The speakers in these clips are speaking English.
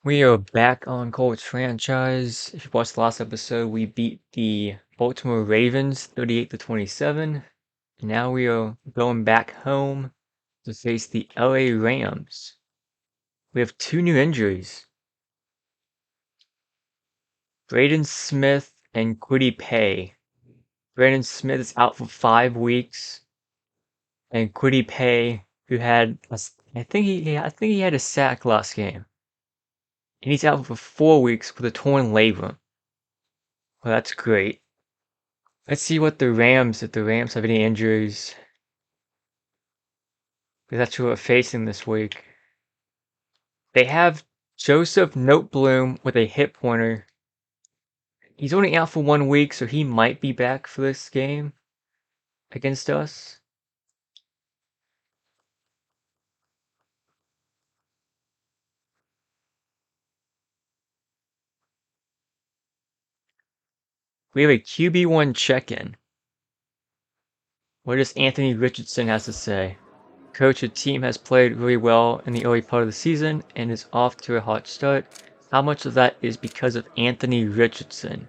We are back on Colts Franchise. If you watched the last episode, we beat the Baltimore Ravens 38-27. Now we are going back home to face the LA Rams. We have two new injuries. Braden Smith and Kwity Paye. Braden Smith is out for 5 weeks, and Kwity Paye, who had I think he had a sack last game, and he's out for 4 weeks with a torn labrum. Well, that's great. Let's see what if the Rams have any injuries. Because that's who we're facing this week. They have Joseph Notebloom with a hip pointer. He's only out for 1 week, so he might be back for this game against us. We have a QB1 check-in. What does Anthony Richardson has to say? Coach, your team has played really well in the early part of the season and is off to a hot start. How much of that is because of Anthony Richardson?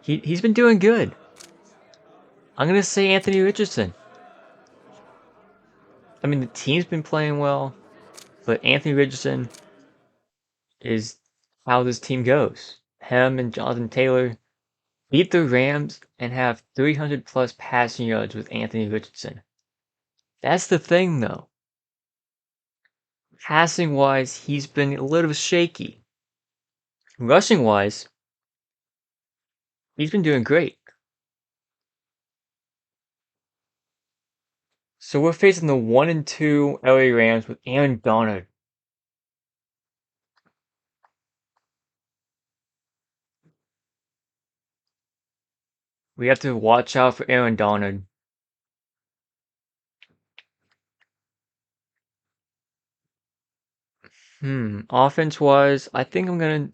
He's been doing good. I'm going to say Anthony Richardson. I mean, the team's been playing well, but Anthony Richardson is how this team goes. Him and Jonathan Taylor beat the Rams and have 300 plus passing yards with Anthony Richardson. That's the thing, though. Passing wise, he's been a little shaky. Rushing wise, he's been doing great. So we're facing the 1-2 LA Rams with Aaron Donald. We have to watch out for Aaron Donald. Offense wise, I think I'm gonna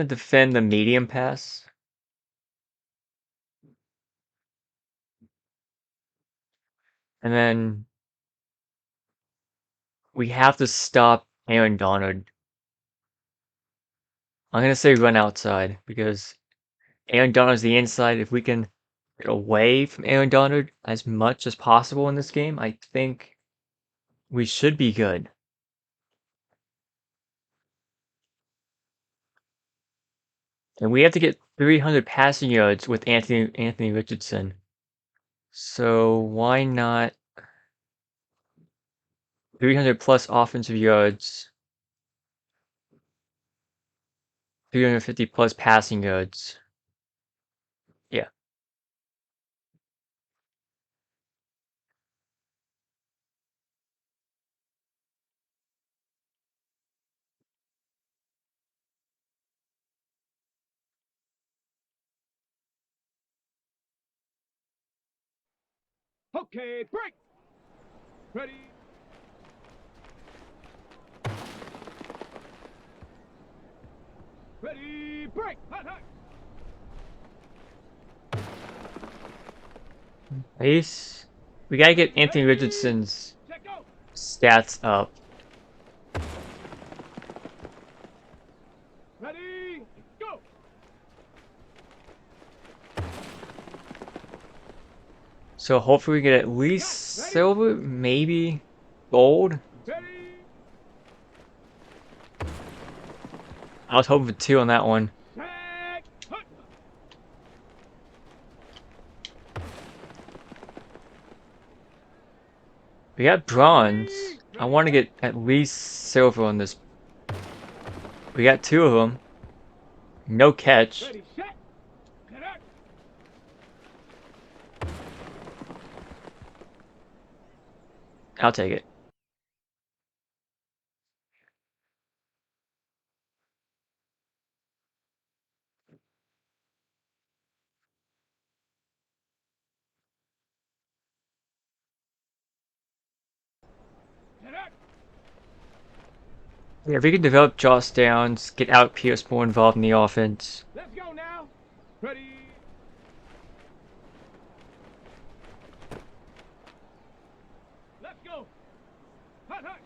defend the medium pass. And then we have to stop Aaron Donald. I'm going to say run outside because Aaron Donald's the inside. If we can get away from Aaron Donald as much as possible in this game, I think we should be good. And we have to get 300 passing yards with Anthony Richardson. So why not 300 plus offensive yards, 350 plus passing yards? Yeah. Okay, break. Ready. Ready, break. Hot, hot. Ace. We gotta get Anthony Richardson's stats up. Ready, go. So hopefully we get at least silver, maybe gold. Ready. I was hoping for 2 on that one. We got bronze. I want to get at least silver on this. We got 2 of them. No catch. Ready, set. I'll take it. Yeah, if we can develop Josh Downs, get Alec Pierce more involved in the offense. Let's go now. Ready. Let's go. Hot, hot.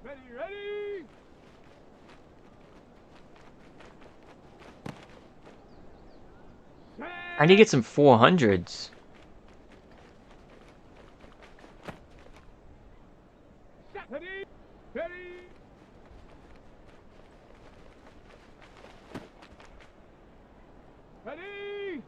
Ready, ready. I need to get some 400s. Ready, ready. Ready.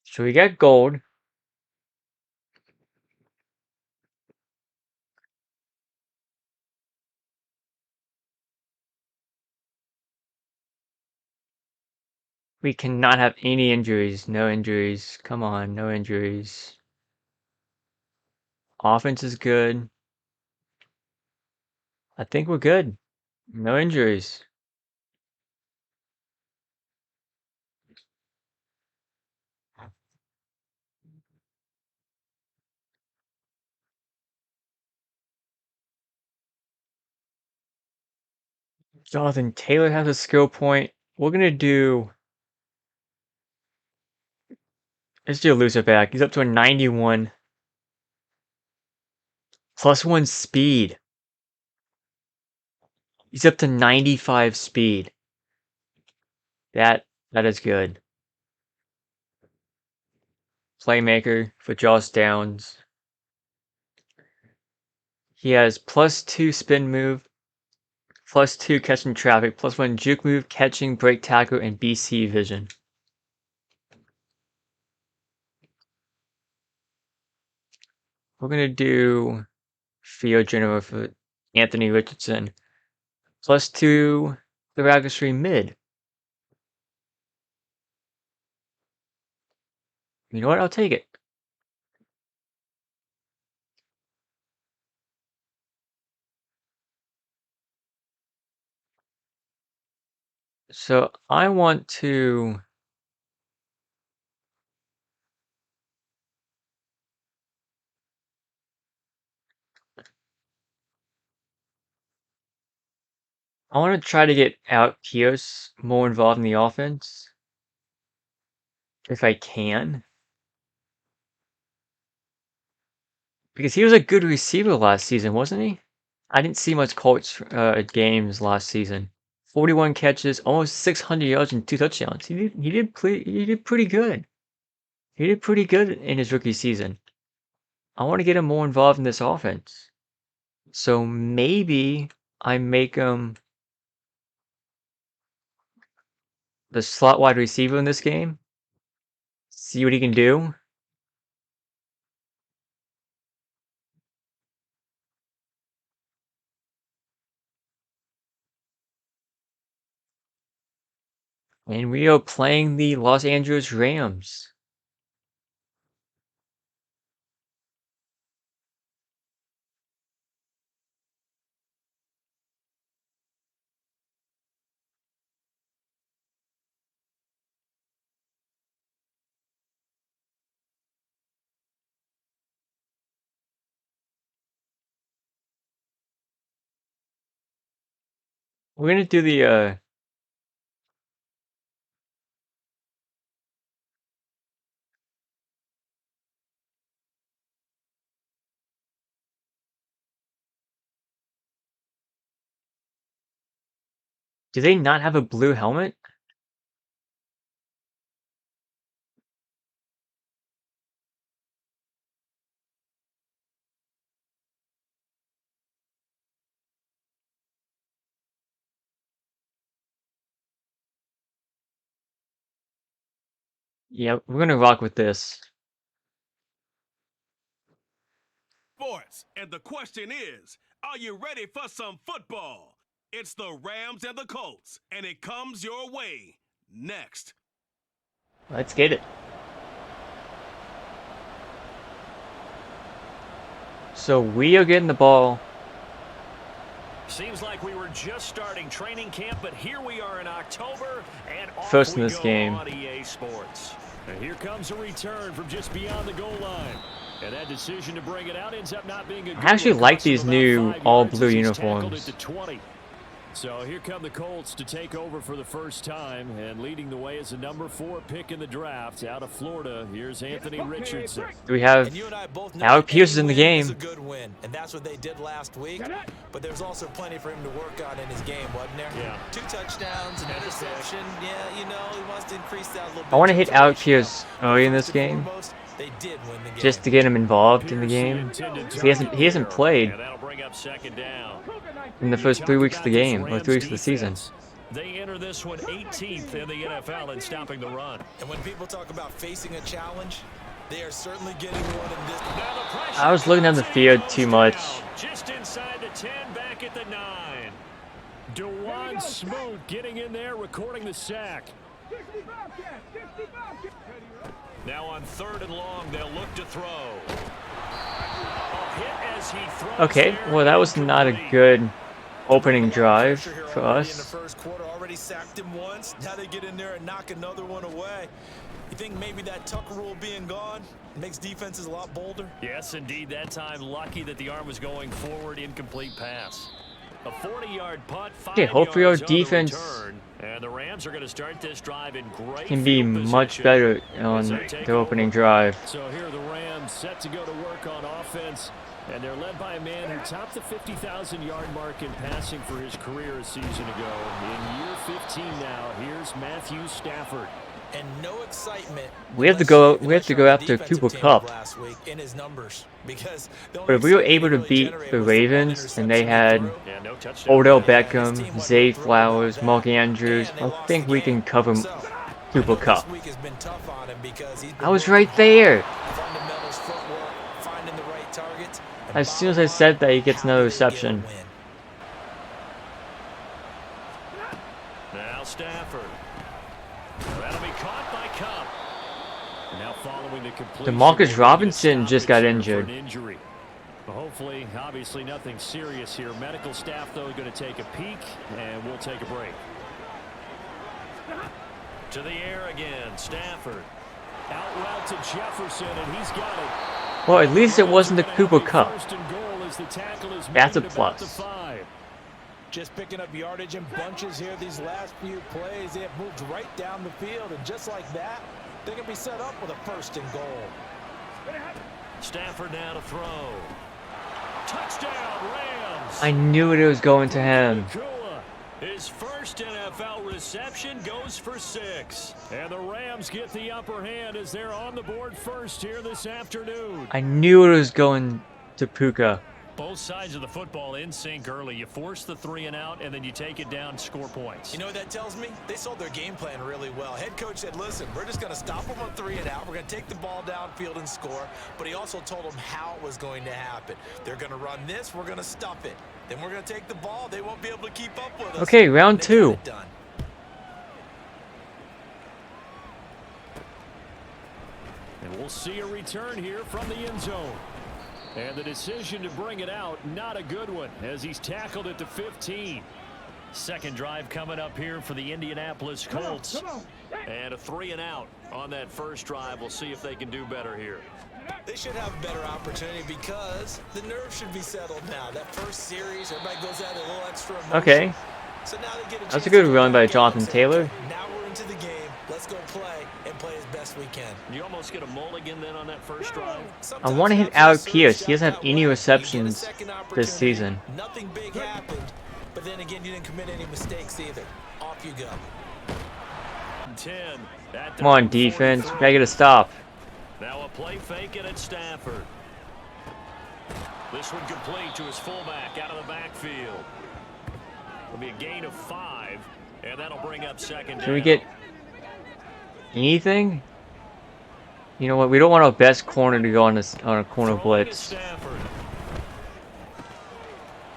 So we got gold. We cannot have any injuries. No injuries. Come on, no injuries. Offense is good. I think we're good. No injuries. Jonathan Taylor has a skill point. We're gonna do. Let's do a loser back. He's up to a 91. +1 speed. He's up to 95 speed. That is good. Playmaker for Josh Downs. He has +2 spin move, +2 catching traffic, +1 juke move, catching, break tackle, and BC vision. We're gonna do field general for Anthony Richardson. +2 the mid. You know what? I'll take it. So I want to. I want to try to get out Kios more involved in the offense. If I can. Because he was a good receiver last season, wasn't he? I didn't see much Colts games last season. 41 catches, almost 600 yards and 2 touchdowns. He did pretty good. He did pretty good in his rookie season. I want to get him more involved in this offense. So maybe I make him the slot wide receiver in this game. See what he can do. And we are playing the Los Angeles Rams. We're gonna do the do they not have a blue helmet? Yeah, we're gonna rock with this. Sports, and the question is, are you ready for some football? It's the Rams and the Colts, and it comes your way next. Let's get it. So we are getting the ball Seems like we were just starting training camp, but here we are in October, and off First in we this go game. on EA Sports. And here comes a return from just beyond the goal line. And that decision to bring it out ends up not being a good I actually one. like Costs him these about new 5 all yards blue as he's tackled uniforms. at the 20. So here come the Colts to take over for the first time, and leading the way is the number 4 pick in the draft out of Florida. Here's Anthony Richardson. Do we have And you and I both know Alec that Pierce any in the win is game? a good win, and that's what they did last week. But there's also plenty for him to work on in his game, wasn't there? Yeah. 2 touchdowns, an interception. Yeah, you know, he wants to increase that a little bit. I want to hit Just Alec ratio. Pierce early in this First and game, foremost, they did win the game. just to get him involved in the Pierce, the game. intended 'Cause he hasn't target played and that'll bring up second down. in the You first talk 3 weeks of about the this game, or Rams 3 weeks of the season. defense. They enter this one 18th in the NFL in stopping the run. And when people talk about facing a challenge, they are certainly getting one in this. Now the pressure I was looking down the comes, field he too goes much. down, just inside the 10, back at the 9. DeJuan Smoot getting in there, recording the sack. Now on 3rd and long, they'll look to throw. A hit as he throws Okay, there, well that was not a incomplete. good opening drive Pressure here for already in the us. first quarter, already sacked him once. Now they get in there and knock another one away. You think maybe that Tucker rule being gone makes defenses a lot bolder? Yes, indeed. That time, lucky that the arm was going forward. Incomplete pass. A 40-yard punt. Okay, hopefully our yards on the defense return. And the Rams are going to start this drive in great Can be field much position better as on they take their opening over. drive. So here are the Rams set to go to work on offense. And they're led by a man who topped the 50,000-yard mark in passing for his career a season ago. In year 15 now, here's Matthew Stafford. And no excitement. We have to unless go you're after the defensive Cooper team Kupp. of last week in his numbers, because the But if only we were excitement able to he really beat generated the was the one Ravens and they interception he had threw. Yeah, no touchdown. Odell Yeah, his Beckham, team went Zay through without Flowers, that. Mark Andrews, And they I lost think the we can game. cover So, I Cooper know Kupp. this week has been tough on him because he's been I was working right hard. there. Fundamentals, footwork, finding the right targets. And As soon as I bottom said line, that, he gets how another do they get a reception. win? Now Stafford. That'll be caught by Kupp. Now following the completion, DeMarcus they're gonna Robinson stop just it got here for injured. an injury. Well, hopefully, obviously nothing serious here. Medical staff, though, going to take a peek, and we'll take a break. To the air again, Stafford. Out route to Jefferson, and he's got it. Well, at least it wasn't the Cooper Kupp. First and goal as the tackle is That's a made about the plus. 5. Just picking up yardage in bunches here these last few plays. They have moved right down the field, and just like that, they can be set up with a first and goal. Stafford now to throw. Touchdown, Rams. I knew it was going to him. Nakua, his first NFL reception goes for 6. And the Rams get the upper hand as they're on the board first here this afternoon. I knew it was going to Puka. Both sides of the football in sync early. You force the 3 and out, and then you take it down, score points. You know what that tells me? They sold their game plan really well. Head coach said, listen, we're just going to stop them on 3 and out. We're going to take the ball downfield and score. But he also told them how it was going to happen. They're going to run this. We're going to stuff it. Then we're going to take the ball. They won't be able to keep up with us. Okay, round They got 2. it done. And we'll see a return here from the end zone. And the decision to bring it out, not a good one, as he's tackled at the 15. Second drive coming up here for the Indianapolis Colts. And a 3 and out on that first drive. We'll see if they can do better here. They should have a better opportunity because the nerves should be settled now. That first series, everybody goes out a little extra emotion. Okay. So now they get a That's chance a good to go run by back out Jonathan and say, Taylor. "Okay, now we're into the game. Let's go play and play as best we can." You almost get a mulligan then on that first drive. Sometimes want to you hit have to Alec serve Pierce. shot He doesn't have that any way. receptions You get a second this opportunity. season. Nothing big happened, but then again, you didn't commit any mistakes either. Off you go. 10. At Come on, their defense. 43. Gotta get a stop. Now a play fake it at Stafford. This one complete to his fullback out of the backfield. It'll be a gain of 5, and that'll bring up second down. Can we get anything? You know what? We don't want our best corner to go on a corner Throwing to blitz. Stafford.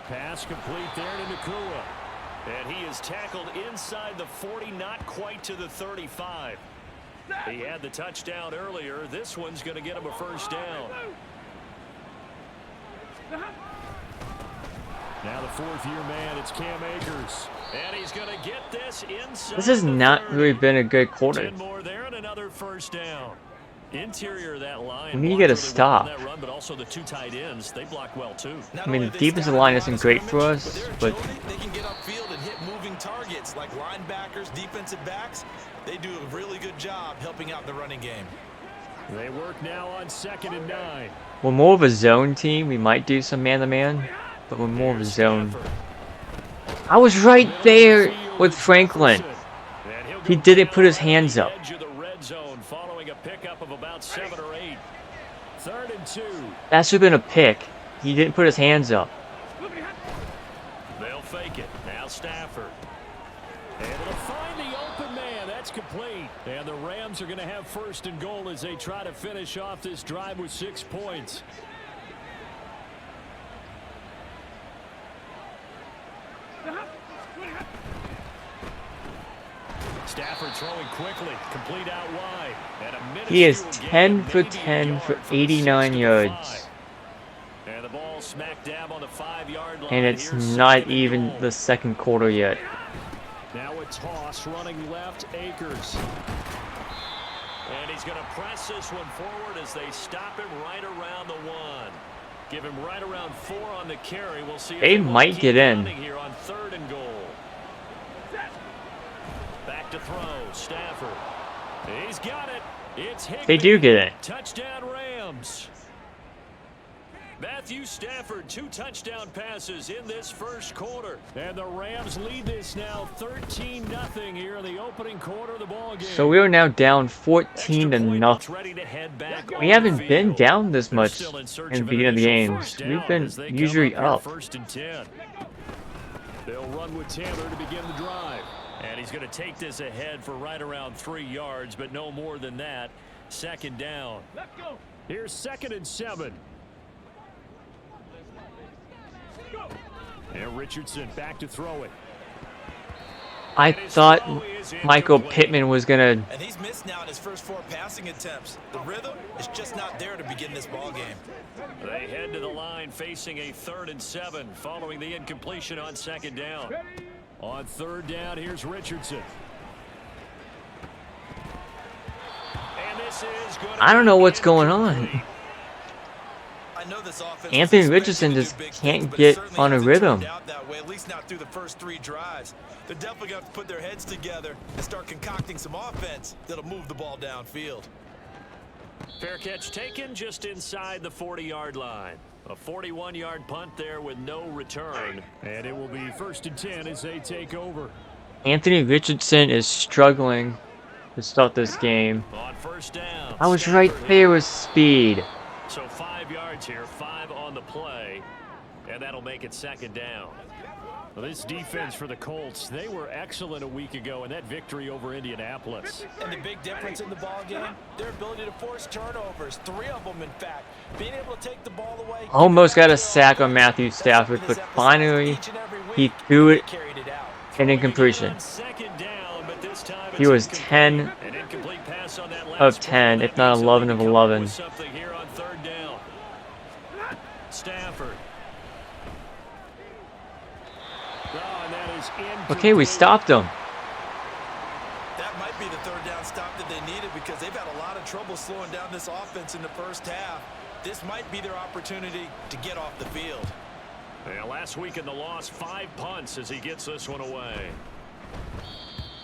Pass complete there to Nakua. And he is tackled inside the 40, not quite to the 35. He had the touchdown earlier. This one's going to get him a first down. Now the fourth-year man, it's Cam Akers. And he's going to get this inside. This has not really been a good quarter. 10 more there and another first down. Interior of that line. We need to get a blocked really well on stop. that run, but also the two tight ends, they block well too. I mean, the defensive line isn't great for us, but they can get upfield and hit moving targets like linebackers, defensive backs. They do a really good job helping out the running game. They work now on 2nd and 9. we're more of a zone team. We might do some man-to-man, but we're more of a zone. I was right there with Franklin. He didn't put his hands up. Edge of the red zone following a pickup of about 7 or 8. 3rd and 2. That should have been a pick. He didn't put his hands up. They'll fake it. Now Stafford. Able to find the open man. That's complete. And the Rams are going to have 1st and goal as they try to finish off this drive with 6 points. Stafford throwing quickly, complete out wide. And He is 10 for 10 for 89 yards. And the ball smack dab on the 5-yard line. And it's Here's not 2nd and even goal. the second quarter yet. Now a toss running left, Akers. And he's going to press this one forward as they stop him right around the 1. Give him right around 4 on the carry. We'll see if They won't might keep get in. running here on 3rd and goal. Back to throw, Stafford. He's got it. It's Higbee. They do get it. Touchdown Rams. Matthew Stafford, 2 touchdown passes in this first quarter. And the Rams lead this now 13-0 here in the opening quarter of the ball game. So we are now down 14 to nothing. Ready to head back We on haven't the been field. down this They're much still in search in the of an beginning of the initial games. first We've down been as they come usually here, up. 1st and 10. They'll run with Taylor to begin the drive. And he's going to take this ahead for right around 3 yards, but no more than that. 2nd down. Let's go. Here's 2nd and 7. And Richardson back to throw it. I thought Michael Pittman was gonna. And he's missed now in his first 4 passing attempts. The rhythm is just not there to begin this ball game. They head to the line facing a 3rd and 7 following the incompletion on 2nd down. On 3rd down, here's Richardson. And this is good. I don't know what's going on. I know this offense Anthony was Richardson expected to just do big can't things, but it get certainly on a hasn't rhythm. turned out that way, at least not through the first 3 drives. They're definitely going to have to put their heads together and start concocting some offense that'll move the ball downfield. Fair catch taken just inside the 40-yard line. A 41-yard punt there with no return. And it will be 1st and 10 as they take over. Anthony Richardson is struggling to start this game. On 1st down. I was right Stafford there with speed. So 5 yards here, 5 on the play, and that'll make it 2nd down. Well, this defense for the Colts, they were excellent a week ago in that victory over Indianapolis. And the big difference in the ball game, their ability to force turnovers, 3 of them in fact. Being able to take the ball away. Almost got a sack on Matthew Stafford, but finally he threw it an incompletion. He was 10 of 10, if not 11 of 11. Stafford. Okay, we stopped him. That might be the 3rd down stop that they needed because they've had a lot of trouble slowing down this offense in the first half. This might be their opportunity to get off the field. Yeah, last week in the loss, 5 punts as he gets this one away.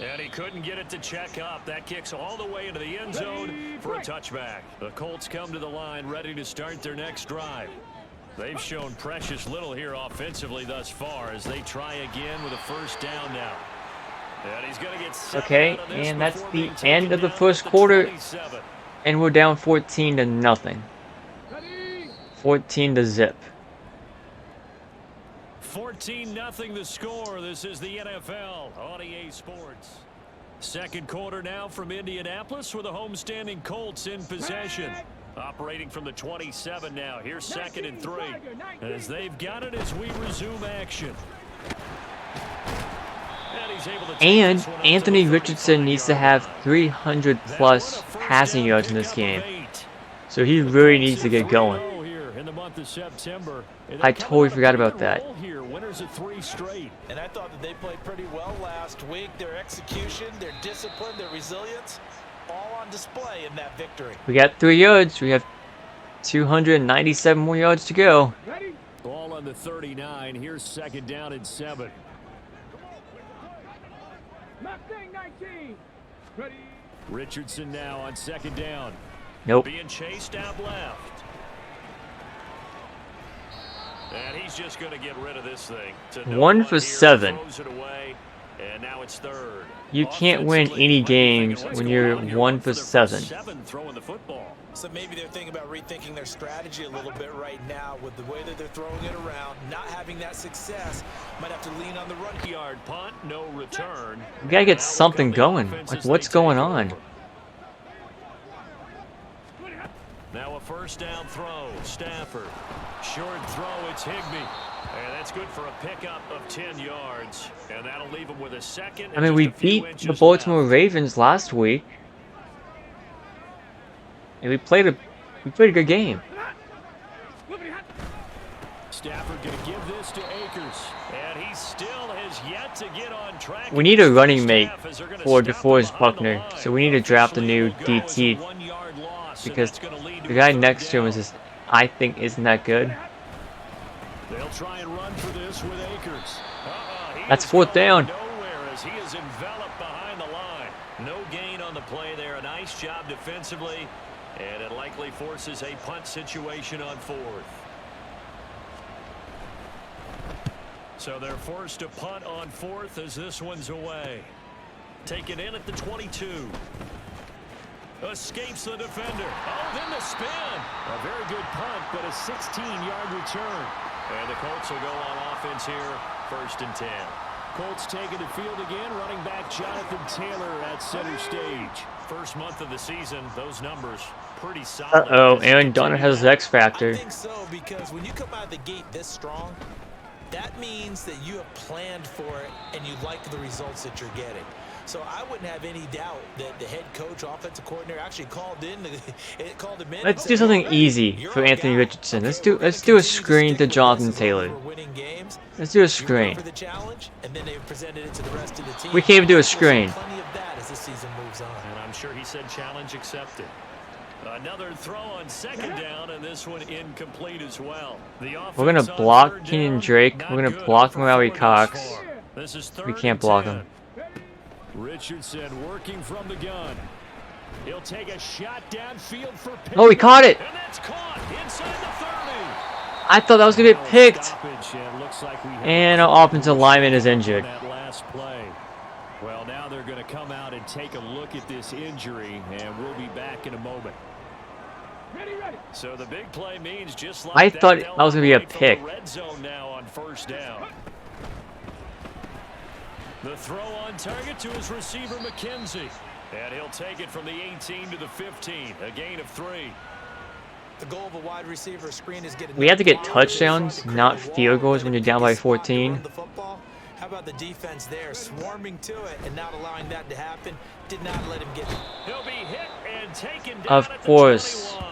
And he couldn't get it to check up. That kicks all the way into the end zone for a touchback. The Colts come to the line ready to start their next drive. They've shown precious little here offensively thus far as they try again with a 1st down now. And he's going to get Okay, and that's the end of the first quarter, and we're down 14 to nothing. 14 to zip. 14-0 the score. This is the NFL on EA Sports. 2nd quarter now from Indianapolis with the homestanding Colts in possession. Operating from the 27 now. Here's 2nd and 3. As they've got it as we resume action. And Anthony Richardson needs to have 300 plus passing yards in this game. So he really needs to get going. month of September. I totally forgot about that. Here, winners of 3 straight. And I thought that they played pretty well last week. Their execution, their discipline, their resilience, all on display in that victory. We got 3 yards. We have 297 more yards to go. Ready? Ball on the 39. Here's 2nd down and 7. Mustang 19. Ready? Richardson now on 2nd down. Nope. Being chased out left. And he's just going to get rid of this thing. 1 for 7. Throws it away, and now it's 3rd. You can't win any games when you're 1 for 7. Throwing the football. So maybe they're thinking about rethinking their strategy a little bit right now with the way that they're throwing it around, not having that success. Might have to lean on the run. Yard punt, no return. We gotta get something going. Like, what's going on? Now a 1st down throw. Stafford. Short throw, it's Higbee. And that's good for a pickup of 10 yards. And that'll leave him with a 2nd. I mean, we beat the Baltimore Ravens last week. And we played a good game. Stafford gonna give this to Akers. And he still has yet to get on track. We need a running mate for DeForest Buckner. So we need to draft a new DT. Because the guy next to him is just, I think, isn't that good. They'll try and run for this with Akers. That's 4th down. Nowhere as he is enveloped behind the line. No gain on the play there. A nice job defensively. And it likely forces a punt situation on 4th. So they're forced to punt on 4th as this one's away. Taken in at the 22. Escapes the defender. Oh, then the spin. A very good punt, but a 16-yard return. And the Colts will go on offense here, 1st and 10. Colts taking the field again, running back Jonathan Taylor at center stage. First month of the season, those numbers pretty solid. Uh-oh, Aaron Donald has his X factor. I think so, because when you come out of the gate this strong, that means that you have planned for it and you like the results that you're getting. So I wouldn't have any doubt that the head coach, offensive coordinator, actually called him in. Let's do something easy for Anthony Richardson. Let's do a screen to Jonathan Taylor. Let's do a screen. We can't even do a screen. And I'm sure he said challenge accepted. Another throw on 2nd down, and this one incomplete as well. We're gonna block Kenyon Drake. We're gonna block Murray Cox. We can't block him. Richardson working from the gun. He'll take a shot downfield for pick. Oh, he caught it! And that's caught inside the 30. I thought that was gonna get picked. And our offensive lineman is injured. That last play. Well, now they're going to come out and take a look at this injury, and we'll be back in a moment. Ready, ready. So the big play means just like I thought that was gonna be a pick. red zone now on 1st down. The throw on target to his receiver, McKenzie. And he'll take it from the 18 to the 15. A gain of 3. The goal of a wide receiver screen is getting. We have to get touchdowns, not field goals when you're down by 14. How about the defense there, swarming to it and not allowing that to happen? Did not let him get it. He'll be hit and taken down Of at the course. 21.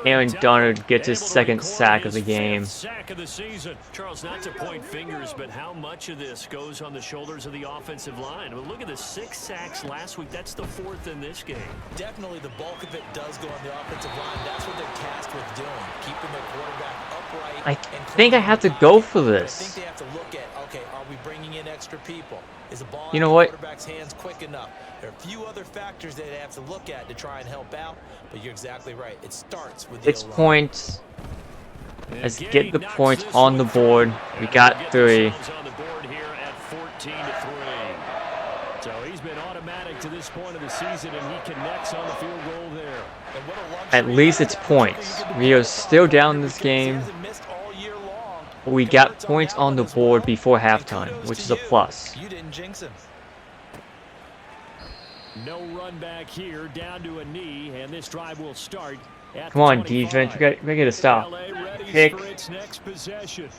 Aaron Donald gets his 2nd sack of the game. Sack of the season. Charles, not to point fingers, but how much of this goes on the shoulders of the offensive line? Well, look at the 6 sacks last week. That's the 4th in this game. Definitely the bulk of it does go on the offensive line. That's what they're tasked with doing, keeping their quarterback upright. I think I have to go for I think this. they have to look at, okay, are we bringing in extra people? Is the ball You in know the what? quarterback's hands quick enough? There are a few other factors that they have to look at to try and help out, but you're exactly right. It starts with the It's O-line. points. Let's get the points on the board. We got 3. On the board here at 14 to 3. So he's been automatic to this point of the season, and he connects on the field goal there. And what a luxury At least it's points. We are still down in this game. He hasn't missed all year long. But we got points on the board before halftime, which is a plus. You didn't jinx him. No run back here, down to a knee, and this drive will start at Come on, the 25. defense. We gotta get a stop. LA ready Pick. for its next possession.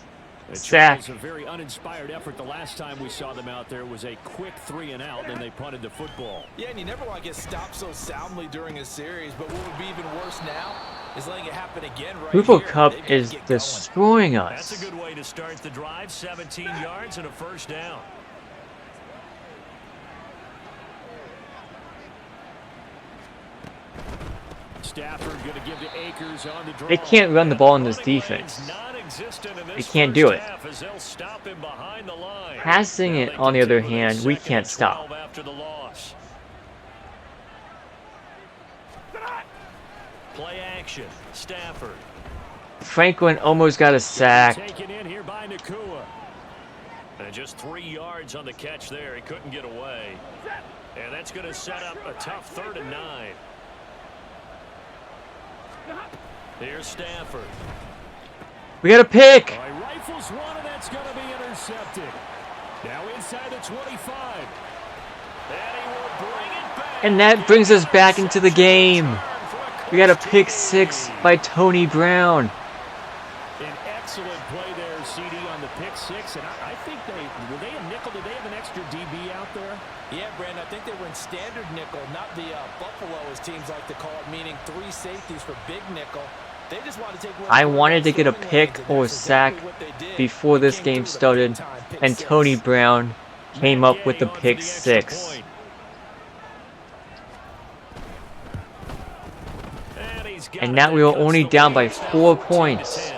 Sack. It was a very uninspired effort. The last time we saw them out there was a quick 3 and out, and they punted the football. Yeah, and you never want to get stopped so soundly during a series, but what would be even worse now is letting it happen again right Cooper here. Kupp They've got to is get going. destroying That's us. a good way to start the drive. 17 yards and a first down. Stafford going to give to Akers on the draw. They can't run the ball in this defense. They can't do it. Passing it, on the other hand, we can't stop. After the loss. Play action. Stafford. Franklin almost got a sack. Taken in here by Nakua. And just 3 yards on the catch there. He couldn't get away. And that's going to set up a tough 3rd and 9. Here's Stafford. We got a pick. He rifles one, and that's going to be intercepted. Now inside the 25. And he will bring it back. And that brings us back into the game. We got a pick 6 by Tony Brown. An excellent play there, CD, on the pick 6. And I think were they a nickel? Did they have an extra DB out there? Yeah, Brandon, I think they were in standard nickel, not the Buffalo, as teams like to call it, meaning 3 safeties for big nickel. They just wanted to take I wanted to get a pick or sack before this game started, and Tony Brown came up with the pick 6. And now we are only down by 4 points.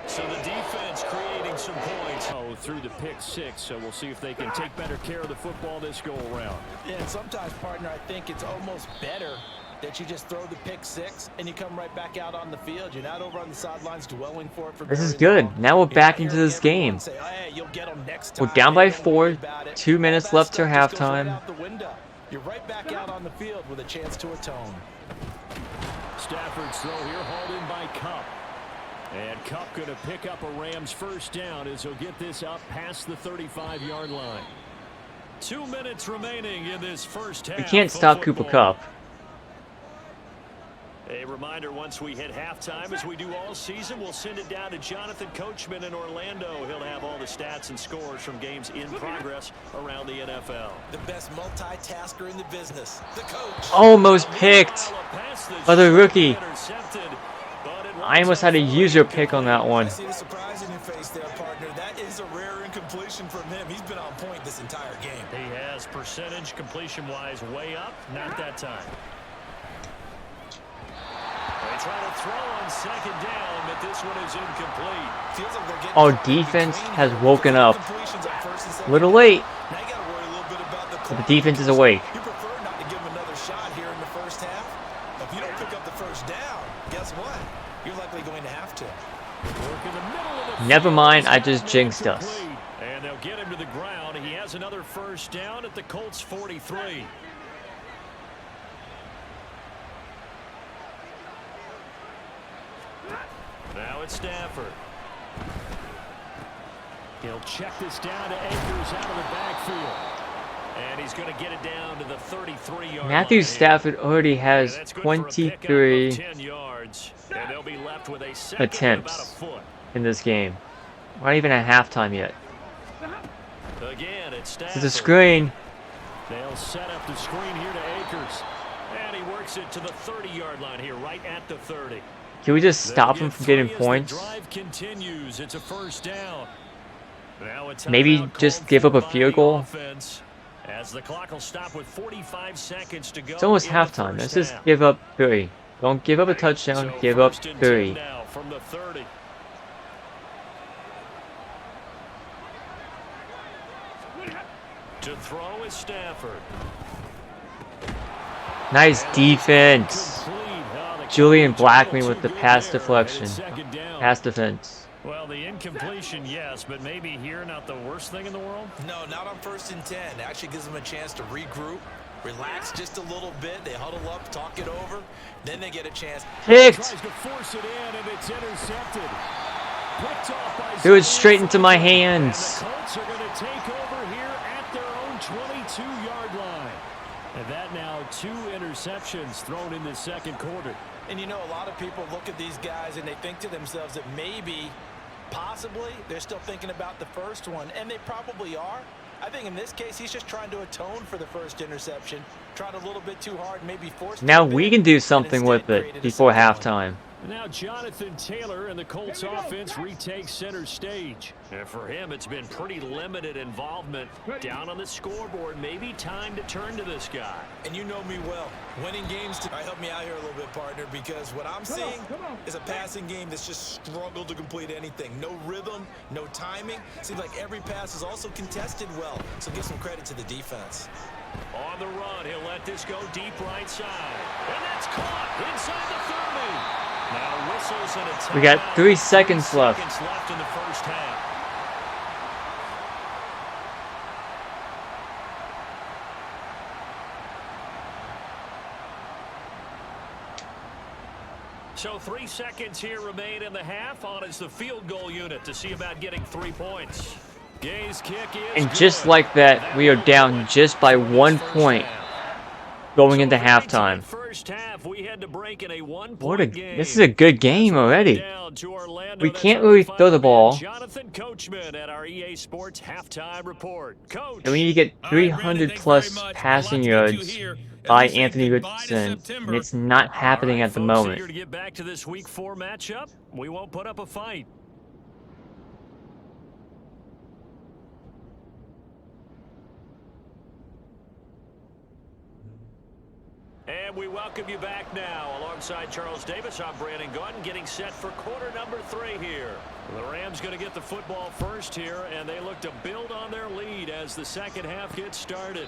So the defense creating some points through the pick 6, so we'll see if they can take better care of the football this go around. Yeah, and sometimes, partner, I think it's almost better that you just throw the pick 6 and you come right back out on the field. You're not over on the sidelines dwelling for it for This is very good. long. Now we're back into this game. Say, hey, you'll get them next We're time. down by They don't 4, worry about it. 2 minutes All that left till stuff just goes right halftime. out the window. You're right back out on the field with a chance to atone. Stafford's throw here hauled in by Kupp. And Kupp going to pick up a Rams first down as he'll get this up past the 35-yard line. 2 minutes remaining in this first half. We can't stop Cooper Kupp. A reminder, once we hit halftime, as we do all season, we'll send it down to Jonathan Coachman in Orlando. He'll have all the stats and scores from games in progress around the NFL. The best multitasker in the business, the coach. Almost picked by the rookie. I almost had a user pick on that one. I see the surprise in your face there, partner. That is a rare incompletion from him. He's been on point this entire game. He has percentage completion-wise way up. Not that time. They try to throw on 2nd down, but this one is incomplete. Feels like they're getting Our defense has woken up. completions on 1st and 2nd A little late, Now you gotta worry a little bit about the but clock. the defense is awake. You prefer not to give him another shot here in the first half. If you don't pick up the first down, guess what? You're likely going to have to. Work in the middle of the Never field. mind, I just jinxed us. And they'll get him to the ground. He has another first down at the Colts 43. Now it's Stafford. He'll check this down to Akers out of the backfield. And he's going to get it down to the 33-yard line. Matthew Stafford already has And that's good for a pickup of 23 10 yards. And they'll be left with a second and attempts about a foot. in this game. We're not even at halftime yet. Again, it's This Stafford. is a screen. They'll set up the screen here to Akers. And he works it to the 30-yard line here, right at the 30. Can we just stop They'll him get from getting 3 as the points? drive continues. It's a first down. Now a Maybe timeout just called give up for a by field the goal? offense, as the clock will stop with 45 seconds to go. It's almost in the halftime. first Let's just half. give up 3. Don't give up a touchdown, So give up first and 3. 10 now from the 30. To throw is Stafford. Nice defense. Complete. Oh, the Julian coverage Blackman a little with the too good pass there. deflection. It's second down. Pass defense. Well, the incompletion, yes, but maybe here not the worst thing in the world. No, not on 1st and 10. It actually gives them a chance to regroup, relax just a little bit. They huddle up, talk it over. Then they get a chance. Picked! Tries to force it in, and it's intercepted. Picked off by Threw it Zane straight into my Franklin. hands. And the Colts are going to take over here at their own 22-yard line. And that now 2 interceptions thrown in the second quarter. And you know, a lot of people look at these guys and they think to themselves that maybe Possibly. They're still thinking about the first one, and they probably are. I think in this case, he's just trying to atone for the first interception. Tried a little bit too hard, maybe forced Now it a we bit, can do and something instead with it created a before second one. halftime. Now Jonathan Taylor and the Colts offense retake center stage. And for him, it's been pretty limited involvement down on the scoreboard. Maybe time to turn to this guy. And you know me well. Winning games, help me out here a little bit, partner, because what I'm seeing is a passing game that's just struggled to complete anything. No rhythm, no timing. Seems like every pass is also contested well. So give some credit to the defense. On the run, he'll let this go deep right side. And that's caught inside the 30. Now whistles and a timeout. We got 3 seconds left. 3 seconds left in the first half. So 3 seconds here remain in the half. On is the field goal unit to see about getting 3 points. Gay's kick is And just good. like that, we are down just by 1 point going into halftime. First half, we had to break in a What a, game. this is a good game already. Down to Orlando. We That's can't our really final throw the man, ball. Jonathan Coachman at our EA Sports halftime report. Coach. And we need to get All right, 300 Brandon, thanks plus very much. passing A lot to get yards to here. by As we say Anthony goodbye to Richardson, September. and it's not happening at the Folks, moment. eager to get back to this Week 4 matchup. We won't put up a fight. And we welcome you back now. Alongside Charles Davis, I'm Brandon Gordon, getting set for quarter number 3 here. The Rams going to get the football first here, and they look to build on their lead as the second half gets started.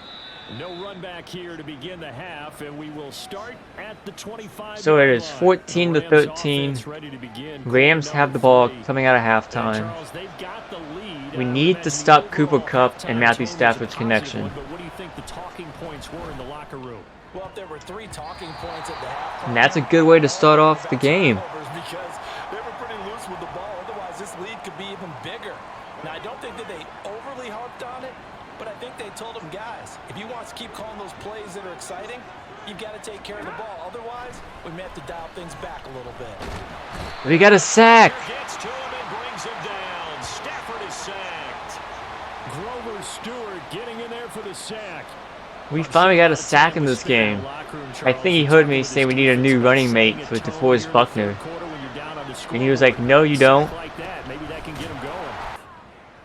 No run back here to begin the half, and we will start at the 25. So it is 14 to 13. Rams have the ball coming out of halftime. We need to stop Cooper Kupp and Matthew Stafford's connection. But what do you think the talking points were in the locker room? Well, if there were 3 talking points at the halftime, And that's a good way to start off the game. because they were pretty loose with the ball. Otherwise, this lead could be even bigger. Now, I don't think that they overly harped on it, but I think they told them, guys, if you want to keep calling those plays that are exciting, you've got to take care of the ball. Otherwise, we may have to dial things back a little bit. We got a sack. Gets to him and brings him down. Stafford is sacked. Grover Stewart getting in there for the sack. We finally got a sack in this game. I think he heard me say we need a new running mate for DeForest Buckner. And he was like, no, you don't. Maybe that can get him going.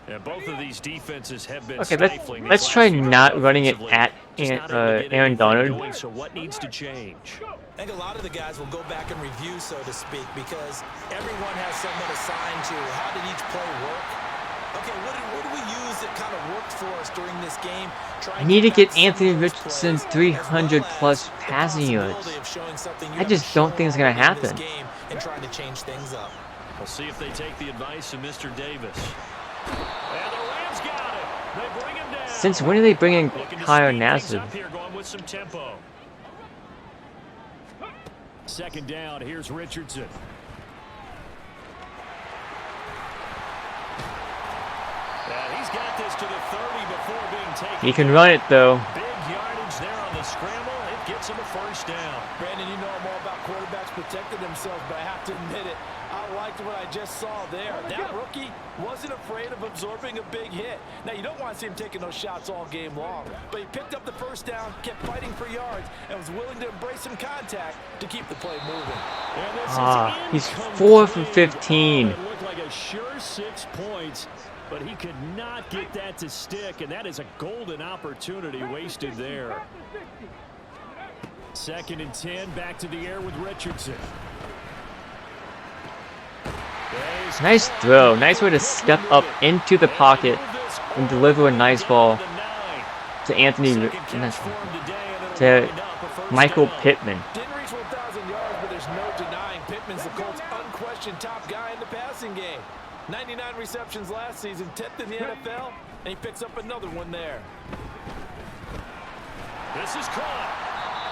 Yeah, both of these defenses have been Okay, stifling these let's try last few not running it offensively. at Just not able to get Aaron anything Donald. going, so what needs to change? I think a lot of the guys will go back and review, so to speak, because everyone has someone assigned to how did each play work. Okay, what did we use that kind of worked for us during this game? I need to get Anthony Richardson 300 plus passing yards. I just don't think it's going to happen. And trying to change things up. We'll see if they take the advice of Mr. Davis. And the Rams got it. They bring him down. Since when are they bringing Looking to Kyle speed things Nassib? up here, going with some tempo. Second down, here's Richardson. And he's got this to the 30 before being taken. He can run it though. Big yardage there on the scramble. It gets him a first down. Brandon, you know I'm all about quarterbacks protecting themselves, but I have to admit it. I liked what I just saw there. That rookie wasn't afraid of absorbing a big hit. Now, you don't want to see him taking those shots all game long, but he picked up the first down, kept fighting for yards, and was willing to embrace some contact to keep the play moving. He's 4 from 15. It looked like a sure 6 points, but he could not get that to stick, and that is a golden opportunity wasted there. Second and 10, back to the air with Richardson. Nice throw. Nice way to step up into the pocket and deliver a nice ball to to Michael Pittman. Didn't reach 1,000 yards, but there's no denying Pittman's the Colts' unquestioned top guy in the passing game. 99 receptions last season, 10th in the NFL, and he picks up another one there. This is caught.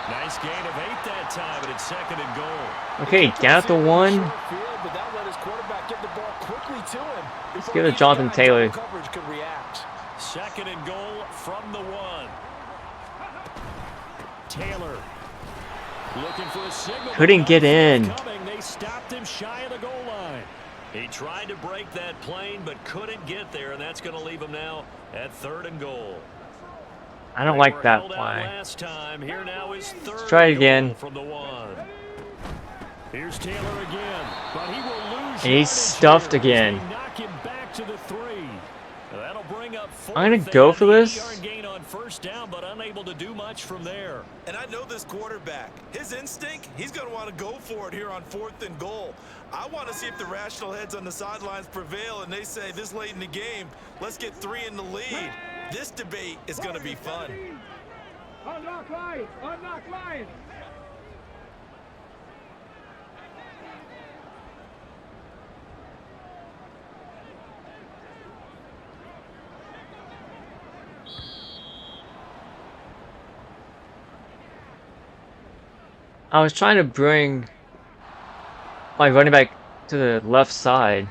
Nice gain of 8 that time, but it's second and goal. Okay, down at the 1. But that let his quarterback get the ball quickly to him. Let's give it to Jonathan Taylor. Coverage could react. Second and goal from the 1. Taylor looking for a signal. Couldn't get in. They stopped him shy of the goal line. He tried to break that plane, but couldn't get there, and that's going to leave him now at 3rd and goal. I don't like that play. Last time. Here now is 3rd. Let's try it again. From the 1. Here's Taylor again, but he will lose. And he's stuffed again. Knock him back to the 3. That'll bring up 4th. I'm gonna go for this. Gain on 1st down, but unable to do much from there. And I know this quarterback. His instinct, he's going to want to go for it here on 4th and goal. I want to see if the rational heads on the sidelines prevail and they say this late in the game, let's get 3 in the lead. This debate is going to be fun. Unlock Lions! Unlock Lions! I was trying to bring my running back to the left side.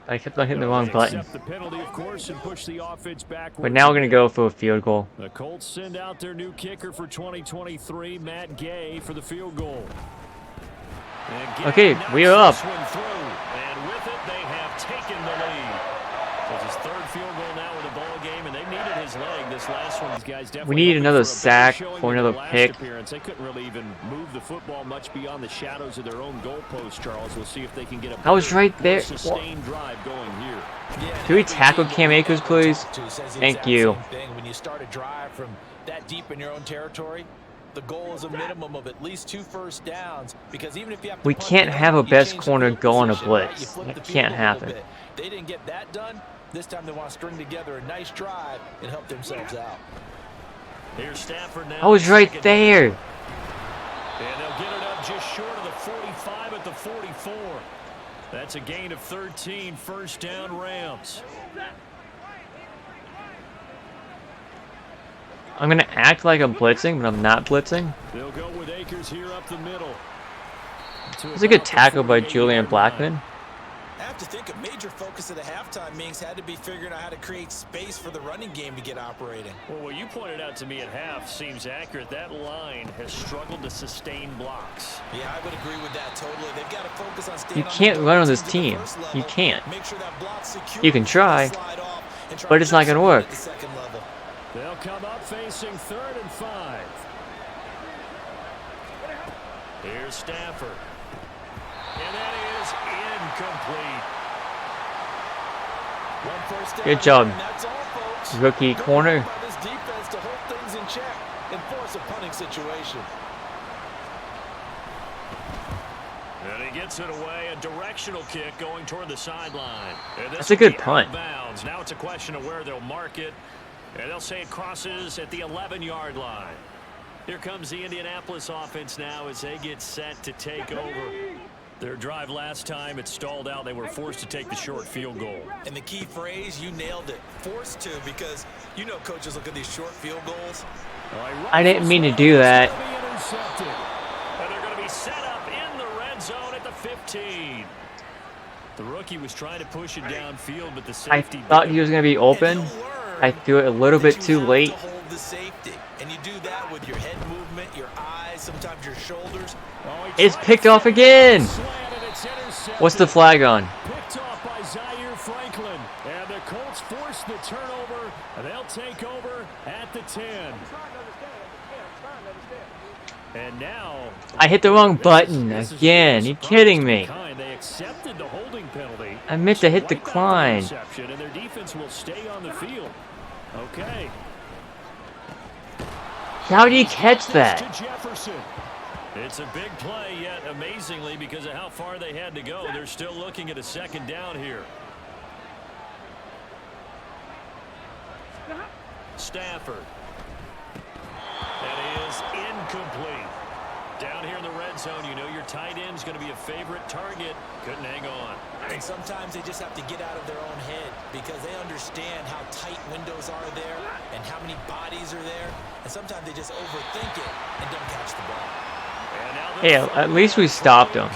I kept on hitting the wrong button. The penalty, of course, and push the offense backward. But now we're going to go for a field goal. The Colts send out their new kicker for 2023, Matt Gay, for the field goal. Okay, we are up. And with it, they have taken the lead. It's his 3rd field goal now in the ball game, and they needed his leg. This last one, these guys definitely. We need another sack or another pick. They couldn't really even move the football much beyond the shadows of their own goalpost, Charles. We'll see if they can get a I was right there. Sustained drive going here. Can we tackle Cam Akers, please? Thank you. When you start a drive from that deep in your own territory, the goal is a minimum of at least 2 first downs, because even if you have to We punt can't it have out, a you best change the corner field go on a position, right? You blitz. flip That the field can't a little happen. bit. They didn't get that done. This time they want to string together a nice drive and help themselves out. Here's Stafford now. I was right there. And they'll get it up just short of the 45 at the 44. That's a gain of 13, 1st down Rams. I'm going to act like I'm blitzing, but I'm not blitzing. They'll go with Akers here up the middle. It's a good tackle by Julian Blackman. I have to think a major focus of the halftime meetings had to be figuring out how to create space for the running game to get operating. Well, what you pointed out to me at half seems accurate. That line has struggled to sustain blocks. Yeah, I would agree with that totally. They've got to focus on staying You can't run on this team. You can't. Make sure that block's secure. You can try, but it's not going to work. They'll come up facing 3rd and 5. Here's Stafford. And that is incomplete. One first down, Good job, and that's all, folks. rookie corner. By this defense to hold things in check and force a punting situation. And he gets it away, a directional kick going toward the sideline. That's a good punt. Bounds. Now it's a question of where they'll mark it, and they'll say it crosses at the 11-yard line. Here comes the Indianapolis offense now as they get set to take over. Their drive last time, it stalled out. They were forced to take the short field goal. And the key phrase, you nailed it. Forced to, because you know coaches look at these short field goals. I didn't mean to do that. And they're going to be set up in the red zone at the 15. The rookie was trying to push it downfield, but the safety... I thought he was going to be open. I threw it a little bit too late. Hold the safety. And you do that with your head movement, your eyes, sometimes your shoulders. It's picked off again. What's the flag on? Picked off by Zaire Franklin. And the Colts force the turnover. And they'll take over at the 10. And now... I hit the wrong button again. You kidding me? They accepted the holding penalty. I meant to hit decline. And their defense will stay on the field. Okay. How do you catch that? It's a big play, yet amazingly, because of how far they had to go, they're still looking at a 2nd down here. Stafford. That is incomplete. Down here in the red zone, you know your tight end's going to be a favorite target. Couldn't hang on. And sometimes they just have to get out of their own head because they understand how tight windows are there and how many bodies are there. And sometimes they just overthink it and don't catch the ball. Hey, at least we stopped him.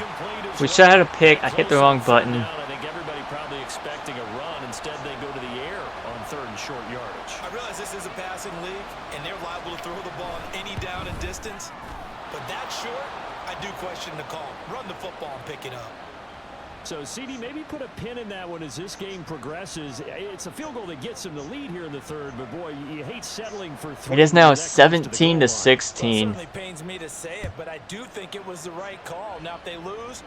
We should have had a pick. I hit the wrong button. I think everybody probably expecting a run. Instead, they go to the air on 3rd and short yardage. I realize this is a passing league, and they're liable to throw the ball on any down and distance. But that short, I do question the call. Run the football and pick it up. So, CD, maybe put a pin in that one as this game progresses. It's a field goal that gets them the lead here in the third, but boy, you hate settling for 3. It is now that close to the 17 goal to line. 16. Well, it certainly pains me to say it, but I do think it was the right call. Now, if they lose,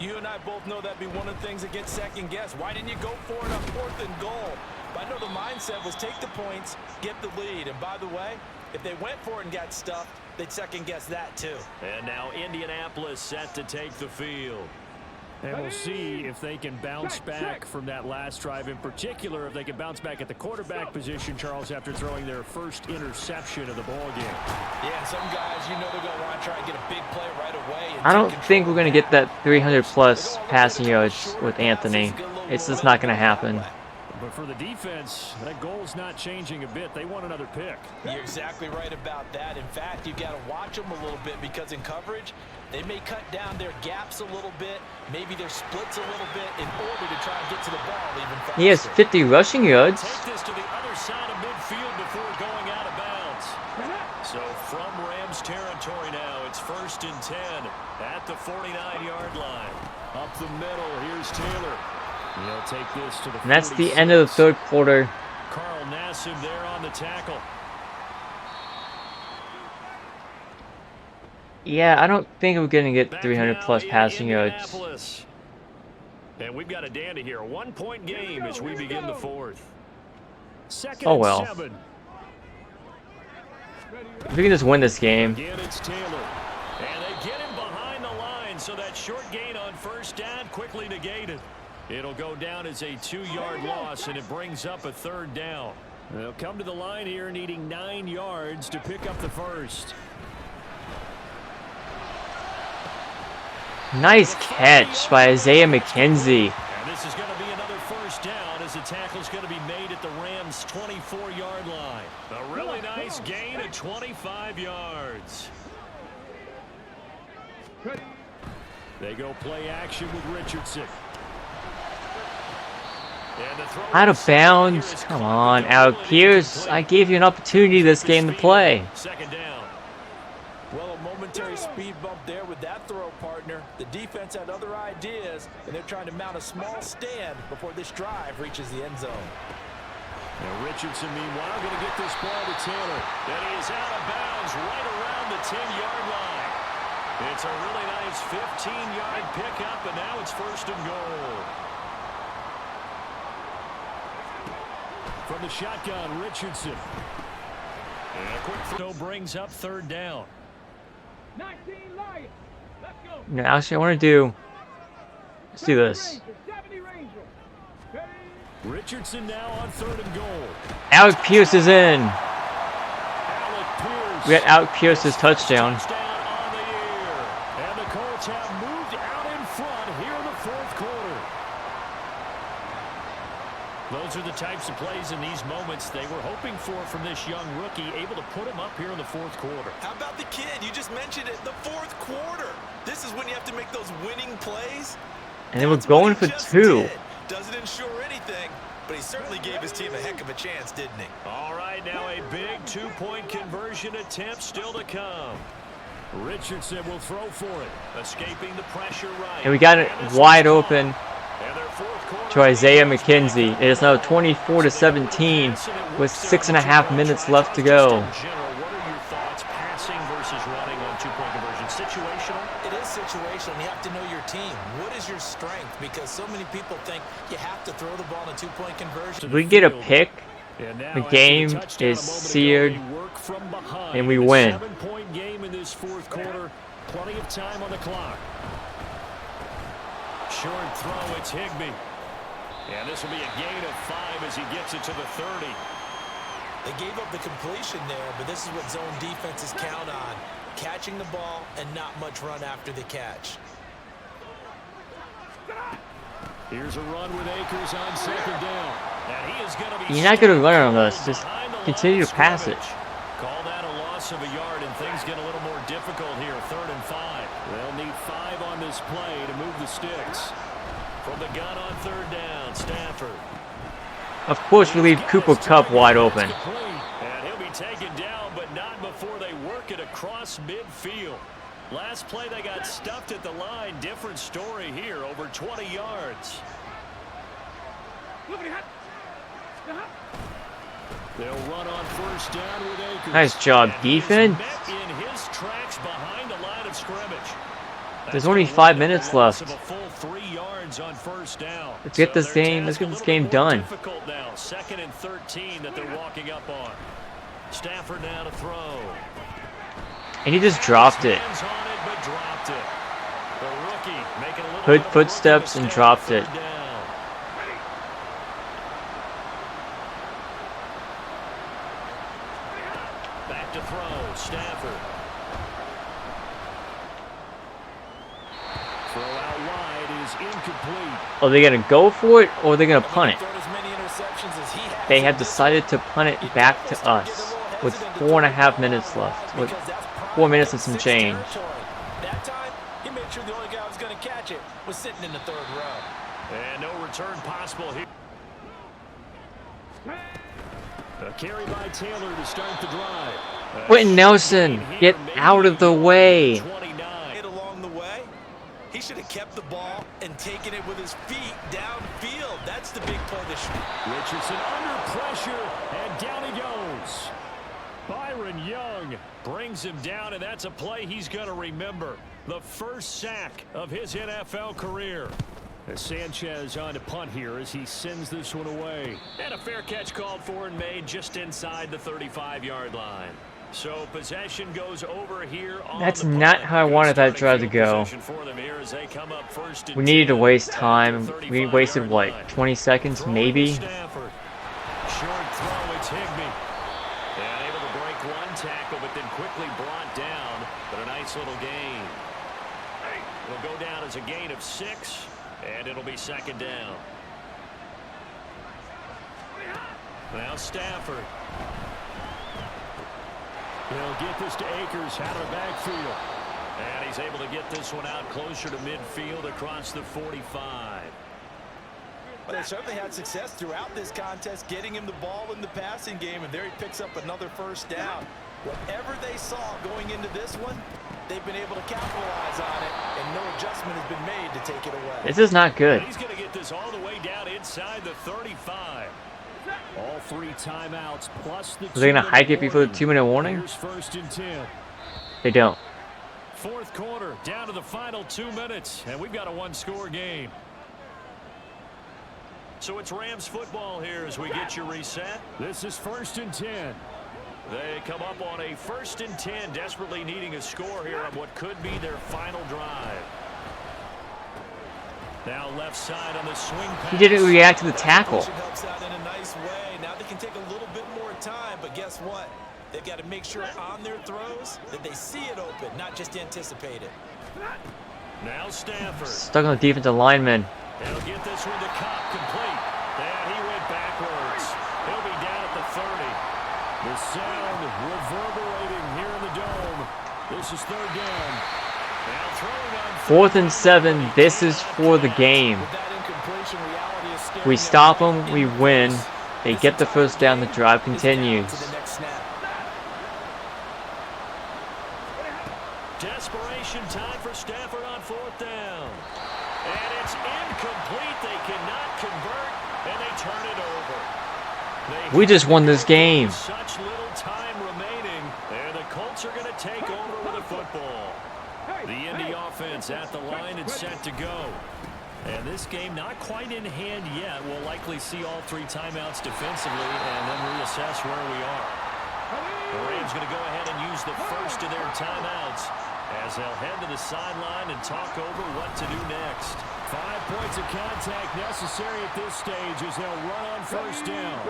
you and I both know that'd be one of the things that gets second guessed. Why didn't you go for it on 4th and goal? But I know the mindset was take the points, get the lead. And by the way, if they went for it and got stuffed, they'd second guess that too. And now Indianapolis set to take the field. And we'll see if they can bounce back from that last drive, in particular if they can bounce back at the quarterback position, Charles, after throwing their first interception of the ball game. Yeah, some guys, you know they're going to want to try and get a big play right away. I don't think we're going to get that 300-plus passing yards with Anthony. It's just not going to happen. But for the defense, that goal's not changing a bit. They want another pick. You're exactly right about that. In fact, you've got to watch them a little bit because in coverage, they may cut down their gaps a little bit, maybe their splits a little bit in order to try and get to the ball even faster. He has 50 rushing yards. Take this to the other side of midfield before going out of bounds. So from Rams territory now, it's 1st and 10 at the 49-yard line. Up the middle, here's Taylor. He'll take this to the And that's 46. the end of the third quarter. Carl Nassib there on the tackle. Yeah, I don't think we're going to get Back 300-plus now passing in yards. Indianapolis. And we've got a dandy here. A 1-point game as we begin the 4th. Second Oh, well. and 7. If we can just win this game. Again, it's Taylor. And they get him behind the line, so that short gain on 1st down quickly negated. It'll go down as a 2-yard loss, and it brings up a 3rd down. They'll come to the line here needing 9 yards to pick up the first. Nice catch by Isaiah McKenzie. And this is going to be another 1st down as the tackle's going to be made at the Rams' 24-yard line. A really nice gain of 25 yards. They go play action with Richardson. And the throw Out of bounds. Come on, Alec Pierce. I gave you an opportunity this game to play. 2nd down. Well, a momentary speed bump there with that throw, partner. The defense had other ideas, and they're trying to mount a small stand before this drive reaches the end zone. Now Richardson, meanwhile, going to get this ball to Taylor. And he is out of bounds right around the 10-yard line. It's a really nice 15-yard pickup, and now it's 1st and goal. From the shotgun, Richardson. And a quick throw brings up 3rd down. 19 Lions. Let's go. No, actually, I want to do... Let's do this. 70 Rangers. Ready? Richardson now on 3rd and goal. Alec Pierce is in. Alec Pierce. We got Alec Pierce's touchdown. Touchdown on the year. And the Colts have moved out in front here in the 4th quarter. Those are the types of plays in these moments they were hoping for from this young rookie, able to put him up here in the 4th quarter. How about the kid? You just mentioned it, the 4th quarter. This is when you have to make those winning plays. And they were That's what going he for just 2. did. Doesn't ensure anything, but he certainly gave his team a heck of a chance, didn't he? All right, now a big 2-point conversion attempt still to come. Richardson will throw for it, escaping the pressure right. And we got it wide open And their 4th quarter to Isaiah McKenzie. It is now 24 to 17 with 6.5 minutes left to go. Just in general, what are your thoughts passing versus running on 2-point conversion? Situational? It is situational. You have to know your team. What is your strength? Because so many people think you have to throw the ball in a 2-point conversion. If we get a pick, And now the after game touchdown a is moment ago, seared, they work from behind and we in a win. 7-point game in this 4th quarter. Plenty of time on the clock. Short throw, it's Higbee. And this will be a gain of 5 as he gets it to the 30. They gave up the completion there, but this is what zone defenses count on. Catching the ball and not much run after the catch. Here's a run with Akers on 2nd down. And he is going to be You're not going to learn on this. Just continue to pass it. Call that a loss of a yard, and things get a little more difficult here. 3rd and 5. They'll need 5 on this play to move the sticks. From the gun on 3rd down, Stafford. Of course, we leave Cooper Kupp wide open. And he'll be taken down, but not before they work it across midfield. Last play they got stuffed at the line. Different story here. Over 20 yards. They'll run on first down with Akers. Nice job, defense. Met in his tracks behind the line of scrimmage. There's only 5 minutes left. Of a full 3 yards on first down. Let's get this game. Let's get this game done. Difficult now. 2nd and 13 that they're walking up on. Stafford now to throw. And he just dropped it. Hands on it, but dropped it. The rookie making a little Heard bit of footsteps work and to dropped stay on it. third down. Back to throw. Stafford. Throw out wide is incomplete. Are they gonna go for it or are they gonna punt it? Thrown as many interceptions as he has. They have decided to punt it back to us with 4.5 minutes left. With 4 minutes and some change. That time, he made sure the only guy who was going to catch it was sitting in the 3rd row. And no return possible here. A carry by Taylor to start the drive. Quentin Nelson, get out of the way. 29. Along the way, he should have kept the ball and taken it with his feet downfield. That's the big play this year. Richardson under pressure, and down he goes. Byron Young brings him down, and that's a play he's going to remember. The first sack of his NFL career. As Sanchez on to punt here as he sends this one away. And a fair catch called for and made just inside the 35-yard line. So possession goes over here on That's the not punt. how I wanted that drive to go. We needed to waste time. We wasted, what, 20 seconds, maybe? Short throw, it's Higbee. And able to break one tackle, but then quickly brought down. But a nice little gain. It'll go down as a gain of 6, and it'll be 2nd down. Now Stafford. They'll get this to Akers out of the backfield. And he's able to get this one out closer to midfield across the 45. Well, they certainly had success throughout this contest, getting him the ball in the passing game, and there he picks up another first down. Whatever they saw going into this one, they've been able to capitalize on it, and no adjustment has been made to take it away. This is not good. He's going to get this all the way down inside the 35. All 3 timeouts plus the. Are they gonna hike it before the 2-minute warning? Here's 1st and 10. They don't. 4th quarter, down to the final 2 minutes, and we've got a 1-score game. So it's Rams football here as we get you reset. This is 1st and 10. They come up on a 1st and 10, desperately needing a score here on what could be their final drive. Now left side on the swing pass. He didn't react to the tackle. Helps out in a nice way. Now they can take a little bit more time, but guess what? They've got to make sure on their throws that they see it open, not just anticipate it. Now Stafford. Stuck on the defensive lineman. They'll get this one to Kupp complete. And he went backwards. He'll be down at the 30. The sound reverberating here in the dome. This is 3rd down. Now throwing on 4th and 7. This is for the game. We stop them, we win. They get the first down, the drive continues. Desperation time for Stafford on 4th down. And it's incomplete. They cannot convert, and they turn it over. We just won this game. Such little time remaining, and the Colts are going to take over with the football. The Indy offense at the line and set to go. And this game not quite in hand yet. We'll likely see all 3 timeouts defensively and then reassess where we are. The Rams going to go ahead and use the first of their timeouts as they'll head to the sideline and talk over what to do next. 5 points of contact necessary at this stage as they'll run on 1st down.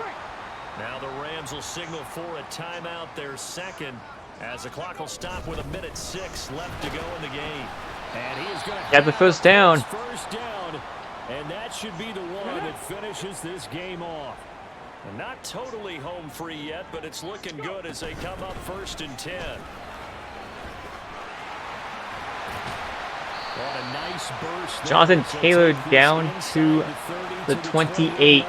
Now the Rams will signal for a timeout, their 2nd, as the clock will stop with 1:06 left to go in the game. And he is going to Got the first down. First down, and that should be the one that finishes this game off. And not totally home free yet, but it's looking good as they come up 1st and 10. What a nice burst. Jonathan Taylor down to the 28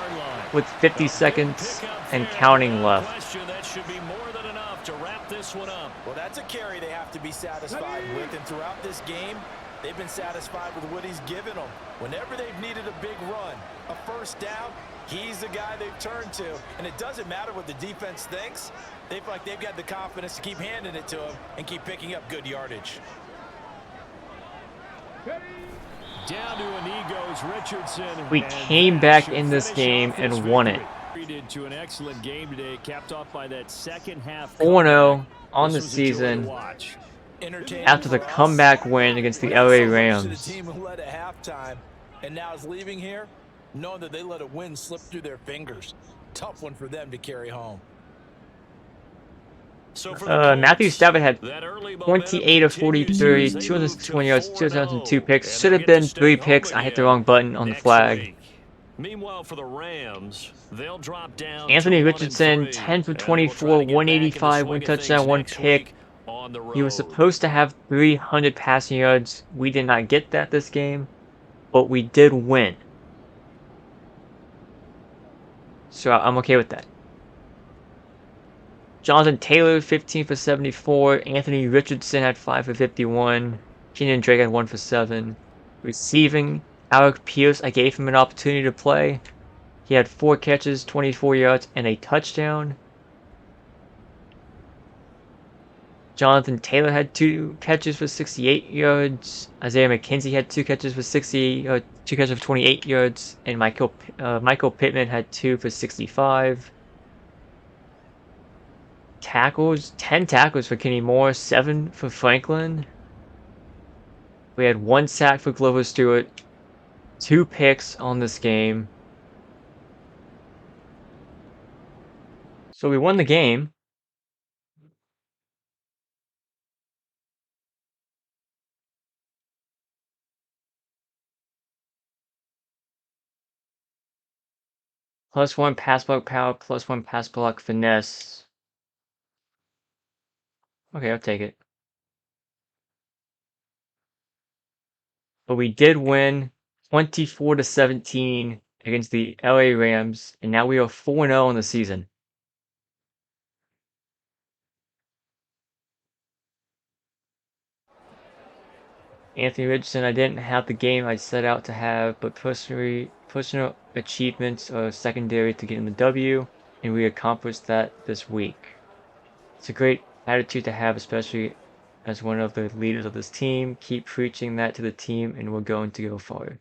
with 50 seconds and counting left. That should be more than enough to wrap this this one up. Well, that's a carry they have to be satisfied with, and throughout this game, they've been satisfied with what he's given them. Whenever they've needed a big run, a first down, he's the guy they've turned to. And it doesn't matter what the defense thinks. They feel like they've got the confidence to keep handing it to him and keep picking up good yardage. Down to a knee goes Richardson. We came back in this game and won it. To an excellent game today, capped off by that second half. 4-0 on the season after the comeback win against the LA Rams. The team who led at halftime and now is leaving here, knowing that they let a win slip through their fingers. Tough one for them to carry home. So Matthew Stafford had 28 of 43, 220 yards, 2002 picks. Should have been 3 picks. I hit the wrong button on the flag. Meanwhile, for the Rams, they'll drop down. Anthony Richardson, 10 for 24, 185, 1 touchdown, 1 pick. He was supposed to have 300 passing yards. We did not get that this game, but we did win. So I'm okay with that. Jonathan Taylor, 15 for 74. Anthony Richardson had 5 for 51. Kenyon Drake had 1 for 7. Receiving, Alec Pierce, I gave him an opportunity to play. He had 4 catches, 24 yards, and a touchdown. Jonathan Taylor had 2 catches for 68 yards. Isaiah McKenzie had 2 catches for 2 catches for 28 yards. And Michael Pittman had 2 for 65. Tackles, 10 tackles for Kenny Moore, 7 for Franklin. We had 1 sack for Glover Stewart, 2 picks on this game. So we won the game. +1 pass block power, +1 pass block finesse. Okay, I'll take it. But we did win 24-17 against the LA Rams, and now we are 4-0 in the season. Anthony Richardson, I didn't have the game I set out to have, but personal achievements are secondary to getting the W, and we accomplished that this week. It's a great attitude to have, especially as one of the leaders of this team. Keep preaching that to the team, and we're going to go forward.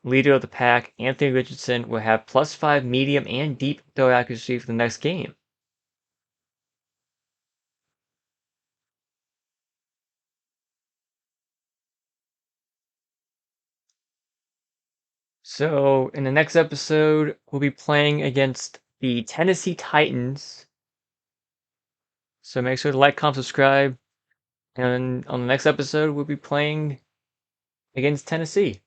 Leader of the pack, Anthony Richardson, will have +5 medium and deep throw accuracy for the next game. So, in the next episode, we'll be playing against the Tennessee Titans. So make sure to like, comment, subscribe. And on the next episode, we'll be playing against Tennessee.